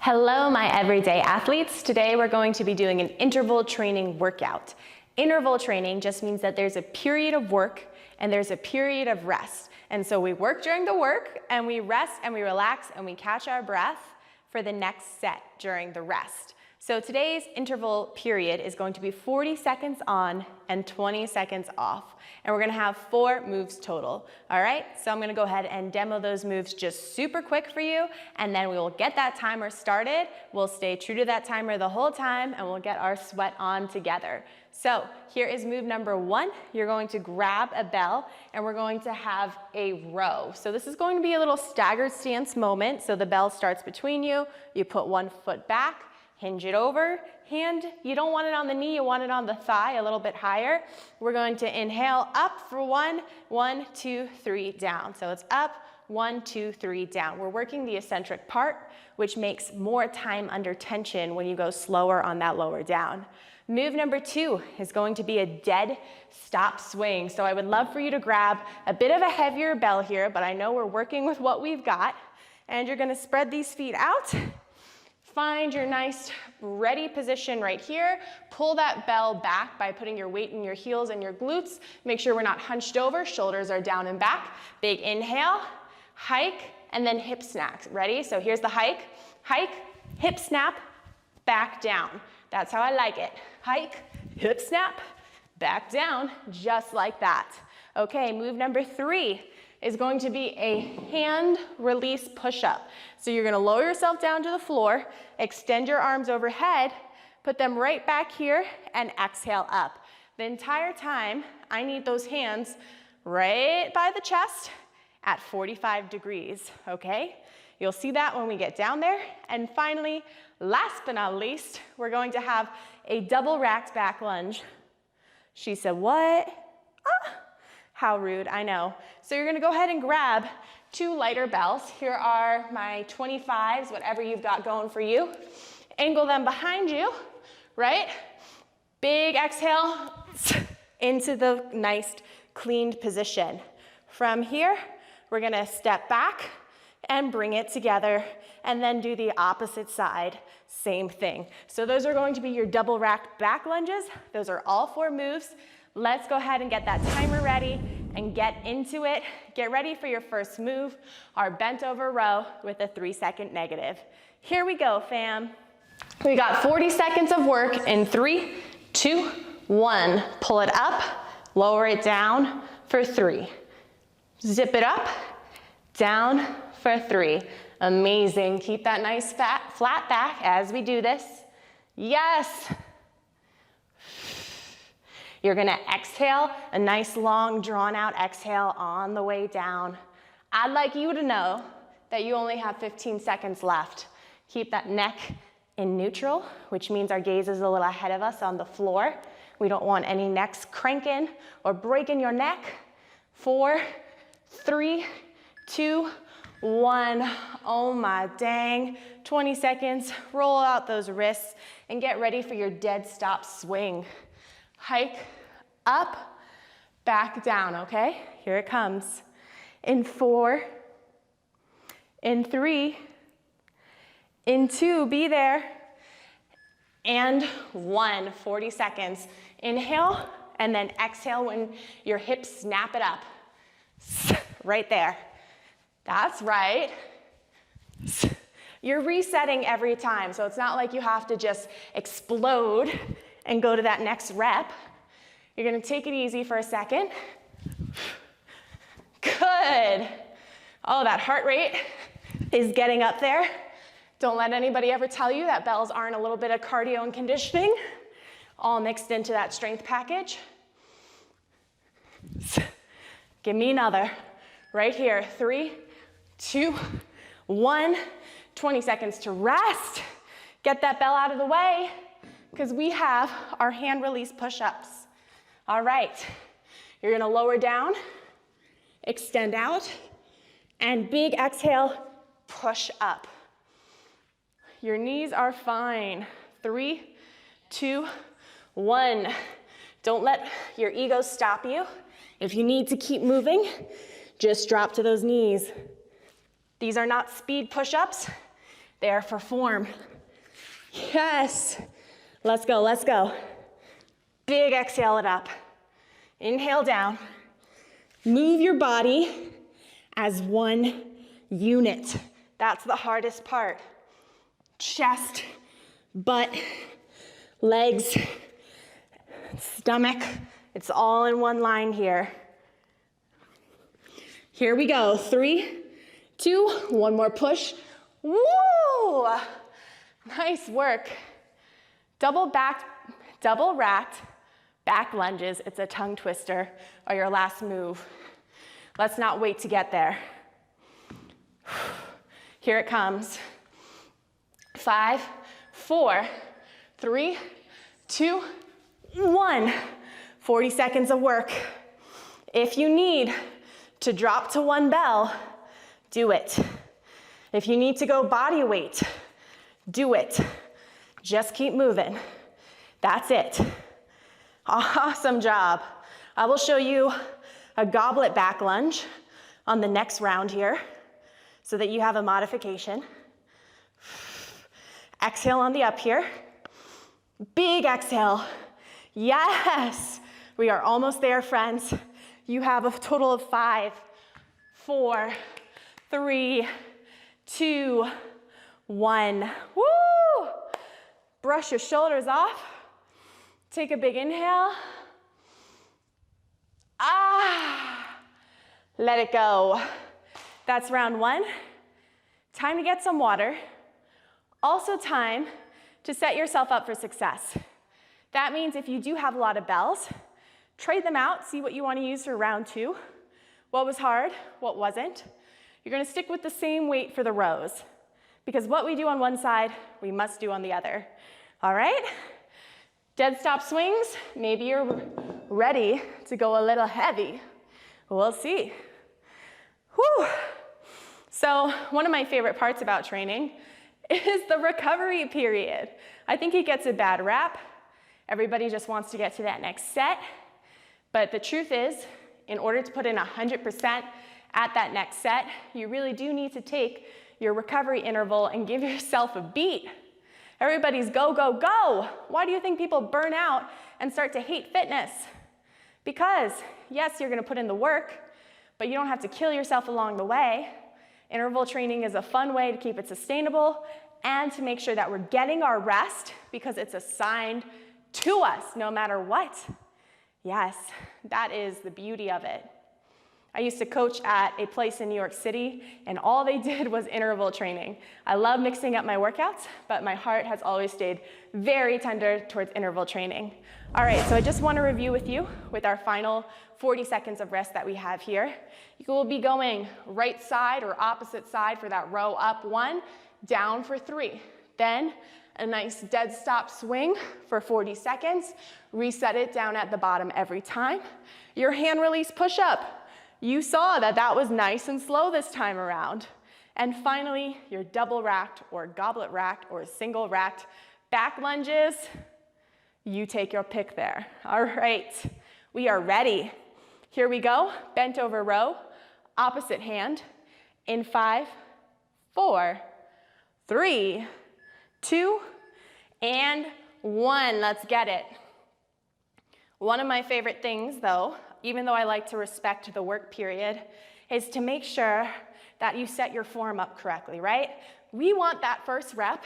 Hello, my everyday athletes. Today we're going to be doing an interval training workout. Interval training just means that there's a period of work and there's a period of rest. And so we work during the work and we rest and we relax and we catch our breath for the next set during the rest. So today's interval period is going to be 40 seconds on and 20 seconds off. And we're gonna have 4 moves total, all right? So I'm gonna go ahead and demo those moves just super quick for you, and then we will get that timer started. We'll stay true to that timer the whole time, and we'll get our sweat on together. So here is move number 1. You're going to grab a bell, and we're going to have a row. So this is going to be a little staggered stance moment. So the bell starts between you, you put one foot back, hinge it over, hand, you don't want it on the knee, you want it on the thigh a little bit higher. We're going to inhale up for 1, 2, 3, down. So it's up, 1, 2, 3, down. We're working the eccentric part, which makes more time under tension when you go slower on that lower down. Move number 2 is going to be a dead stop swing. So I would love for you to grab a bit of a heavier bell here, but I know we're working with what we've got. And you're gonna spread these feet out. Find your nice ready position right here. Pull that bell back by putting your weight in your heels and your glutes. Make sure we're not hunched over, shoulders are down and back. Big inhale, hike, and then hip snacks. Ready? So here's the hike, hip snap, back down. That's how I like it. Hike, hip snap, back down, just like that. Okay, move number 3 is going to be a hand release push-up. So you're gonna lower yourself down to the floor, extend your arms overhead, put them right back here, and exhale up. The entire time, I need those hands right by the chest at 45 degrees, okay? You'll see that when we get down there. And finally, last but not least, we're going to have a double racked back lunge. She said, what? Ah. How rude, I know. So you're gonna go ahead and grab 2 lighter bells. Here are my 25s, whatever you've got going for you. Angle them behind you, right? Big exhale into the nice cleaned position. From here, we're gonna step back and bring it together and then do the opposite side, same thing. So those are going to be your double racked back lunges. Those are all 4 moves. Let's go ahead and get that timer ready and get into it. Get ready for your first move, our bent over row with a 3-second negative. Here we go, fam. We got 40 seconds of work in 3, 2, 1. Pull it up, lower it down for 3. Zip it up, down for 3. Amazing. Keep that nice flat back as we do this. Yes. You're gonna exhale, a nice long drawn out exhale on the way down. I'd like you to know that you only have 15 seconds left. Keep that neck in neutral, which means our gaze is a little ahead of us on the floor. We don't want any necks cranking or breaking your neck. 4, 3, 2, 1. Oh my dang. 20 seconds, roll out those wrists and get ready for your dead stop swing. Hike up, back down, okay? Here it comes. In 4, in 3, in 2, be there, and 1, 40 seconds. Inhale, and then exhale when your hips snap it up. Right there. That's right. You're resetting every time, so it's not like you have to just explode and go to that next rep. You're gonna take it easy for a second. Good. Oh, that heart rate is getting up there. Don't let anybody ever tell you that bells aren't a little bit of cardio and conditioning, all mixed into that strength package. Give me another. Right here, 3, 2, 1. 20 seconds to rest. Get that bell out of the way, because we have our hand release push-ups. All right, you're gonna lower down, extend out, and big exhale, push up. Your knees are fine. 3, 2, 1. Don't let your ego stop you. If you need to keep moving, just drop to those knees. These are not speed push-ups. there for form. Yes. Let's go, let's go. Big exhale it up. Inhale down. Move your body as one unit. That's the hardest part. Chest, butt, legs, stomach. It's all in one line here. Here we go. 3, 2, one more push. Woo! Nice work. Double racked back lunges. It's a tongue twister, or your last move. Let's not wait to get there. Here it comes. 5, 4, 3, 2, 1. 40 seconds of work. If you need to drop to 1 bell, do it. If you need to go body weight, do it. Just keep moving. That's it. Awesome job. I will show you a goblet back lunge on the next round here so that you have a modification. Exhale on the up here. Big exhale. Yes. We are almost there, friends. You have a total of 5, 4, 3, 2, 1. Woo! Brush your shoulders off. Take a big inhale. Let it go. That's round 1. Time to get some water. Also time to set yourself up for success. That means if you do have a lot of bells, trade them out, see what you want to use for round 2. What was hard, what wasn't. You're going to stick with the same weight for the rows, because what we do on one side, we must do on the other. All right? Dead stop swings, maybe you're ready to go a little heavy. We'll see. Whew. So one of my favorite parts about training is the recovery period. I think it gets a bad rap. Everybody just wants to get to that next set. But the truth is, in order to put in 100% at that next set, you really do need to take your recovery interval and give yourself a beat. Everybody's go, go, go. Why do you think people burn out and start to hate fitness? Because, yes, you're gonna put in the work, but you don't have to kill yourself along the way. Interval training is a fun way to keep it sustainable and to make sure that we're getting our rest because it's assigned to us no matter what. Yes, that is the beauty of it. I used to coach at a place in New York City, and all they did was interval training. I love mixing up my workouts, but my heart has always stayed very tender towards interval training. All right, so I just want to review with you with our final 40 seconds of rest that we have here. You will be going right side or opposite side for that row up 1, down for 3. Then a nice dead stop swing for 40 seconds. Reset it down at the bottom every time. Your hand release push-up. You saw that that was nice and slow this time around. And finally, your double racked or goblet racked or single racked back lunges. You take your pick there. All right, we are ready. Here we go, bent over row, opposite hand, in 5, 4, 3, 2, and 1. Let's get it. One of my favorite things though, even though I like to respect the work period, is to make sure that you set your form up correctly, right? We want that first rep.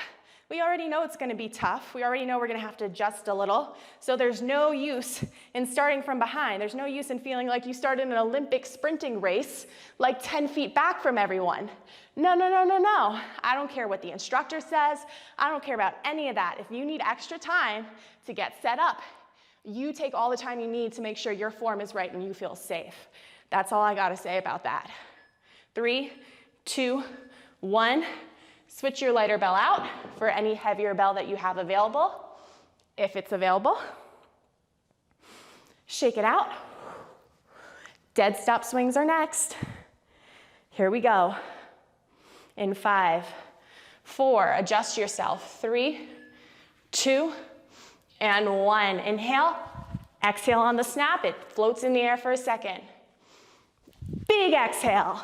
We already know it's gonna be tough. We already know we're gonna have to adjust a little. So there's no use in starting from behind. There's no use in feeling like you started an Olympic sprinting race like 10 feet back from everyone. No, no, no, no, no. I don't care what the instructor says. I don't care about any of that. If you need extra time to get set up, you take all the time you need to make sure your form is right and you feel safe. That's all I gotta say about that. 3, 2, 1. Switch your lighter bell out for any heavier bell that you have available, if it's available. Shake it out. Dead stop swings are next. Here we go. In 5, 4, adjust yourself. 3, 2, and 1. Inhale, exhale on the snap. It floats in the air for a second. Big exhale.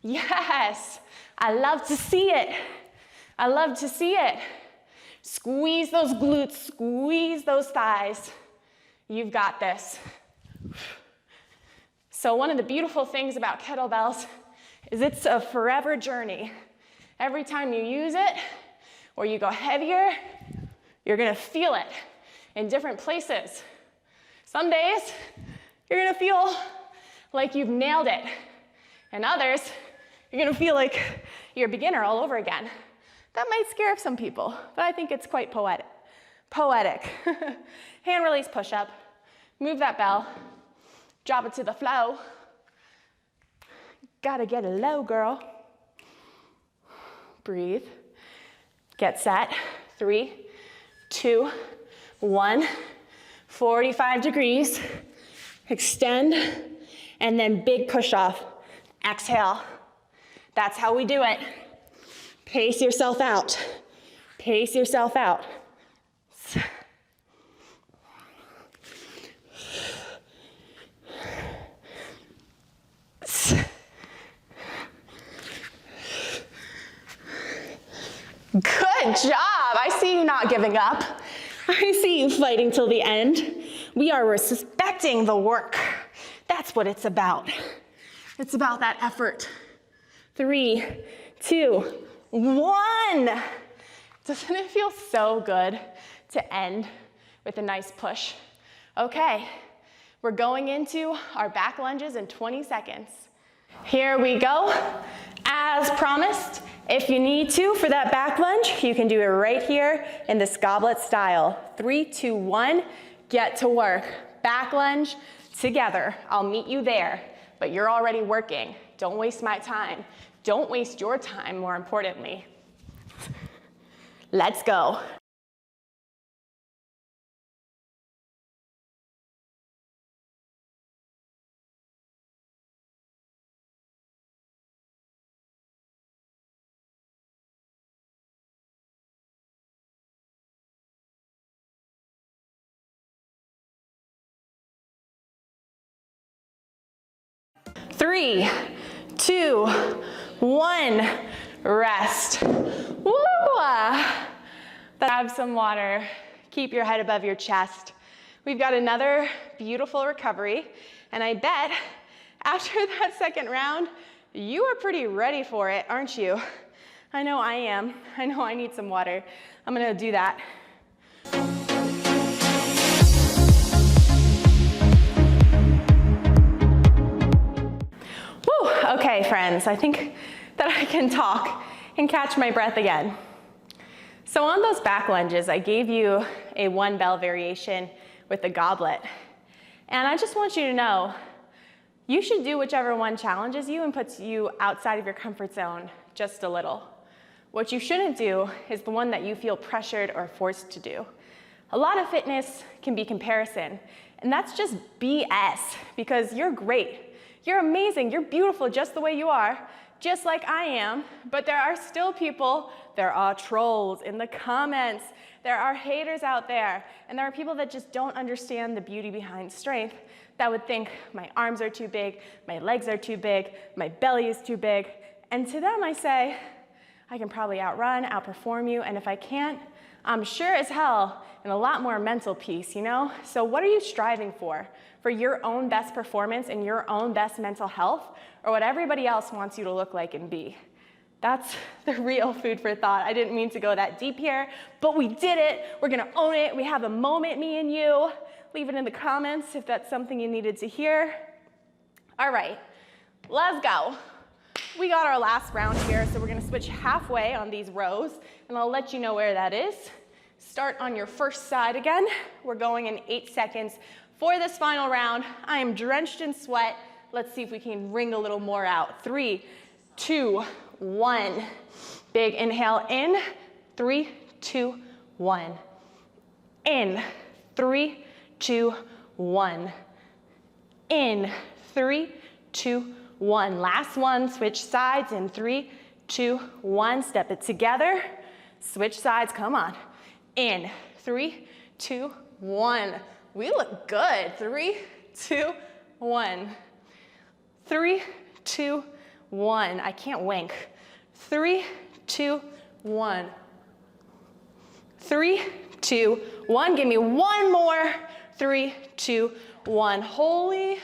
Yes, I love to see it. I love to see it. Squeeze those glutes, squeeze those thighs. You've got this. So one of the beautiful things about kettlebells is it's a forever journey. Every time you use it or you go heavier, you're gonna feel it in different places. Some days, you're gonna feel like you've nailed it. And others, you're gonna feel like you're a beginner all over again. That might scare some people, but I think it's quite poetic. Hand release push-up. Move that bell. Drop it to the flow. Gotta get it low, girl. Breathe. Get set. 3, 2, 1. 45 degrees. Extend. And then big push off. Exhale. That's how we do it. Pace yourself out. Pace yourself out. Good job. I see you not giving up. I see you fighting till the end. We are respecting the work. That's what it's about. It's about that effort. 3, 2, 1. Doesn't it feel so good to end with a nice push? Okay, we're going into our back lunges in 20 seconds. Here we go. As promised, if you need to for that back lunge, you can do it right here in this goblet style. 3, 2, 1, get to work. Back lunge together. I'll meet you there, but you're already working. Don't waste my time. Don't waste your time, more importantly. Let's go. Three, 2, 1, rest. Woo! Grab some water. Keep your head above your chest. We've got another beautiful recovery, and I bet after that second round, you are pretty ready for it, aren't you? I know I am. I know I need some water. I'm gonna do that. Woo, okay, friends, I think that I can talk and catch my breath again. So on those back lunges, I gave you a 1 bell variation with the goblet. And I just want you to know, you should do whichever one challenges you and puts you outside of your comfort zone just a little. What you shouldn't do is the one that you feel pressured or forced to do. A lot of fitness can be comparison, and that's just BS, because you're great. You're amazing, you're beautiful just the way you are, just like I am, but there are still people, there are trolls in the comments, there are haters out there, and there are people that just don't understand the beauty behind strength, that would think my arms are too big, my legs are too big, my belly is too big, and to them I say, I can probably outrun, outperform you, and if I can't, I'm sure as hell in a lot more mental peace, you know? So what are you striving for? For your own best performance and your own best mental health, or what everybody else wants you to look like and be? That's the real food for thought. I didn't mean to go that deep here, but we did it. We're gonna own it. We have a moment, me and you. Leave it in the comments if that's something you needed to hear. All right, let's go. We got our last round here, so we're gonna switch halfway on these rows, and I'll let you know where that is. Start on your first side again. We're going in 8 seconds. For this final round, I am drenched in sweat. Let's see if we can wring a little more out. 3, 2, 1. Big inhale in. 3, 2, 1. In. 3, 2, 1. In. 3, 2, 1. Last one. Switch sides in 3, 2, 1. Step it together. Switch sides. Come on. In. 3, 2, 1. We look good. 3, 2, 1. 3, 2, 1. I can't wink. 3, 2, 1. 3, 2, 1. Give me one more. 3, 2, 1. Holy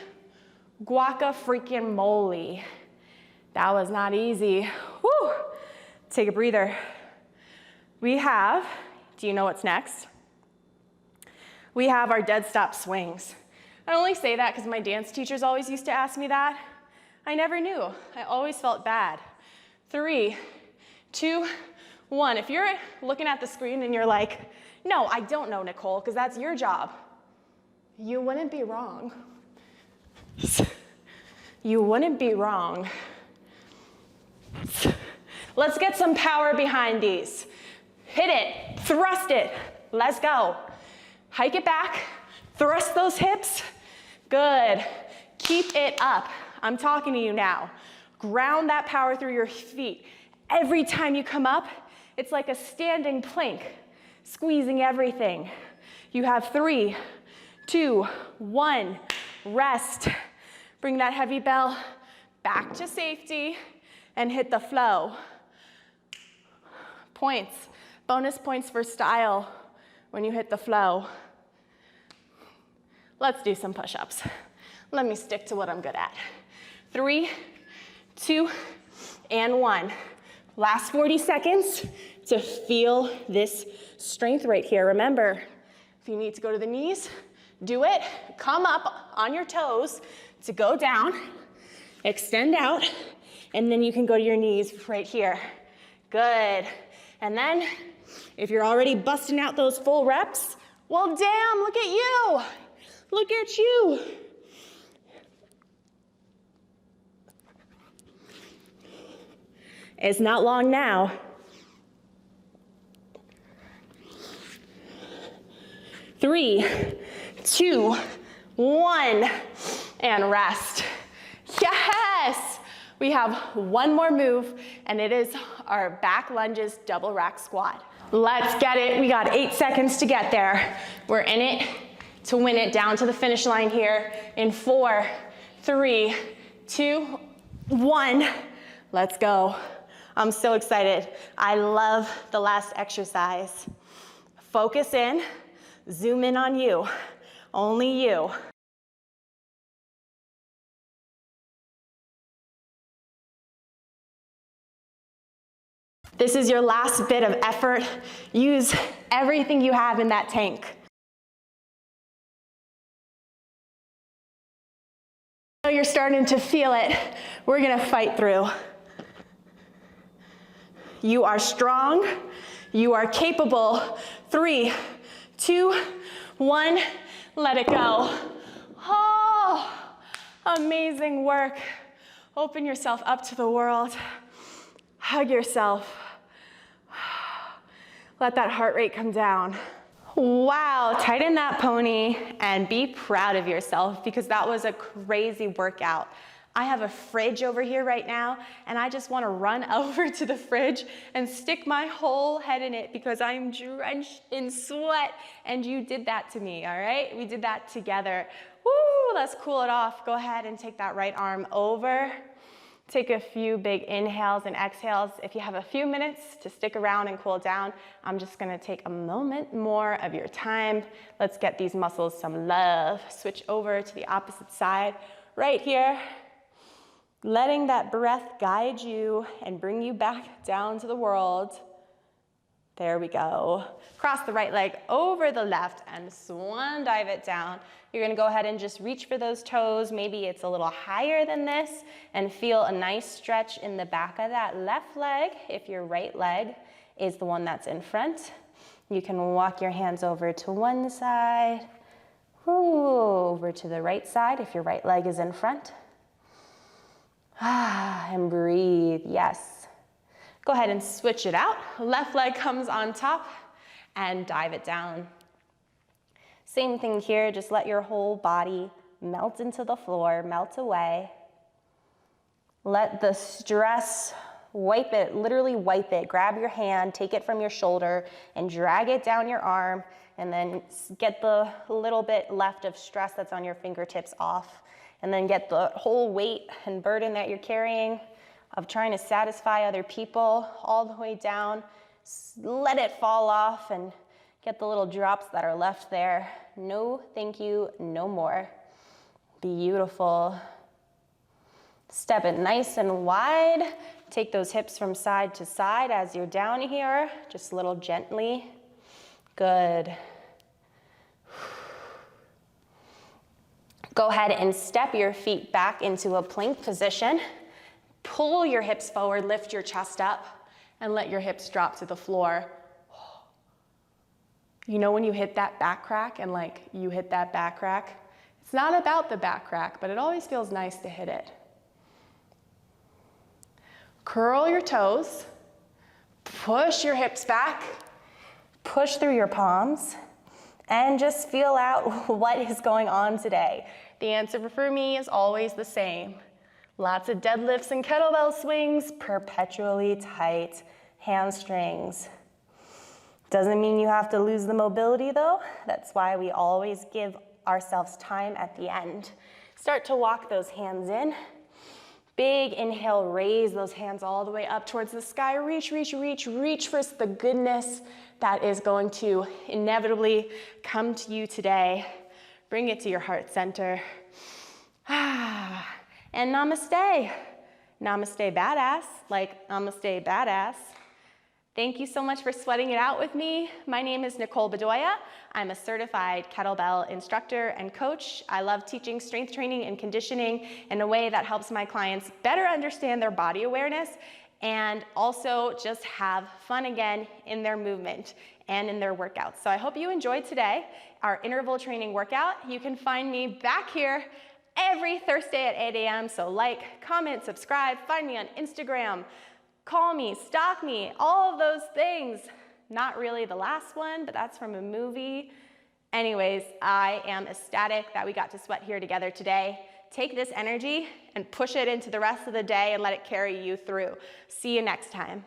guaca freaking moly. That was not easy. Whew. Take a breather. We have, do you know what's next? We have our dead stop swings. I only say that because my dance teachers always used to ask me that. I never knew. I always felt bad. 3, 2, 1. If you're looking at the screen and you're like, no, I don't know, Nicole, because that's your job, you wouldn't be wrong. You wouldn't be wrong. Let's get some power behind these. Hit it, thrust it, let's go. Hike it back, thrust those hips. Good, keep it up. I'm talking to you now. Ground that power through your feet. Every time you come up, it's like a standing plank, squeezing everything. You have 3, 2, 1, rest. Bring that heavy bell back to safety and hit the flow. Points, bonus points for style when you hit the flow. Let's do some push-ups. Let me stick to what I'm good at. 3, 2, and 1. Last 40 seconds to feel this strength right here. Remember, if you need to go to the knees, do it. Come up on your toes to go down, extend out, and then you can go to your knees right here. Good. And then, if you're already busting out those full reps, well, damn, look at you. Look at you. It's not long now. 3, 2, 1, and rest. Yes! We have one more move, and it is our back lunges double rack squat. Let's get it. We got 8 seconds to get there. We're in it to win it, down to the finish line here in 4, 3, 2, 1. Let's go. I'm so excited. I love the last exercise. Focus in, zoom in on you, only you. This is your last bit of effort. Use everything you have in that tank. You're starting to feel it. We're gonna fight through. You are strong, you are capable. 3, 2, 1, let it go. Oh, amazing work. Open yourself up to the world. Hug yourself. Let that heart rate come down. Wow, tighten that pony and be proud of yourself because that was a crazy workout. I have a fridge over here right now and I just want to run over to the fridge and stick my whole head in it because I'm drenched in sweat and you did that to me, all right? We did that together. Woo, let's cool it off. Go ahead and take that right arm over. Take a few big inhales and exhales. If you have a few minutes to stick around and cool down, I'm just gonna take a moment more of your time. Let's get these muscles some love. Switch over to the opposite side right here. Letting that breath guide you and bring you back down to the world. There we go. Cross the right leg over the left and swan dive it down. You're gonna go ahead and just reach for those toes. Maybe it's a little higher than this and feel a nice stretch in the back of that left leg if your right leg is the one that's in front. You can walk your hands over to one side, over to the right side if your right leg is in front. And breathe, yes. Go ahead and switch it out. Left leg comes on top and dive it down. Same thing here, just let your whole body melt into the floor, melt away. Let the stress wipe it, literally wipe it. Grab your hand, take it from your shoulder and drag it down your arm and then get the little bit left of stress that's on your fingertips off. And then get the whole weight and burden that you're carrying of trying to satisfy other people all the way down let it fall off and get the little drops that are left there. No, thank you, no more. Beautiful. Step it nice and wide. Take those hips from side to side as you're down here, just a little gently. Good. Go ahead and step your feet back into a plank position. Pull your hips forward, lift your chest up, and let your hips drop to the floor. You know when you hit that back crack and like you hit that back crack? It's not about the back crack, but it always feels nice to hit it. Curl your toes, push your hips back, push through your palms, and just feel out what is going on today. The answer for me is always the same. Lots of deadlifts and kettlebell swings, perpetually tight hamstrings. Doesn't mean you have to lose the mobility though. That's why we always give ourselves time at the end. Start to walk those hands in. Big inhale, raise those hands all the way up towards the sky. Reach, reach, reach, reach for the goodness that is going to inevitably come to you today. Bring it to your heart center. And namaste. Namaste badass, like namaste badass. Thank you so much for sweating it out with me. My name is Bedoya. I'm a certified kettlebell instructor and coach. I love teaching strength training and conditioning in a way that helps my clients better understand their body awareness and also just have fun again in their movement and in their workouts. So I hope you enjoyed today, our interval training workout. You can find me back here every Thursday at 8 a.m. So like, comment, subscribe, find me on Instagram. Call me, stalk me, all of those things. Not really the last one, but that's from a movie. Anyways, I am ecstatic that we got to sweat here together today. Take this energy and push it into the rest of the day and let it carry you through. See you next time.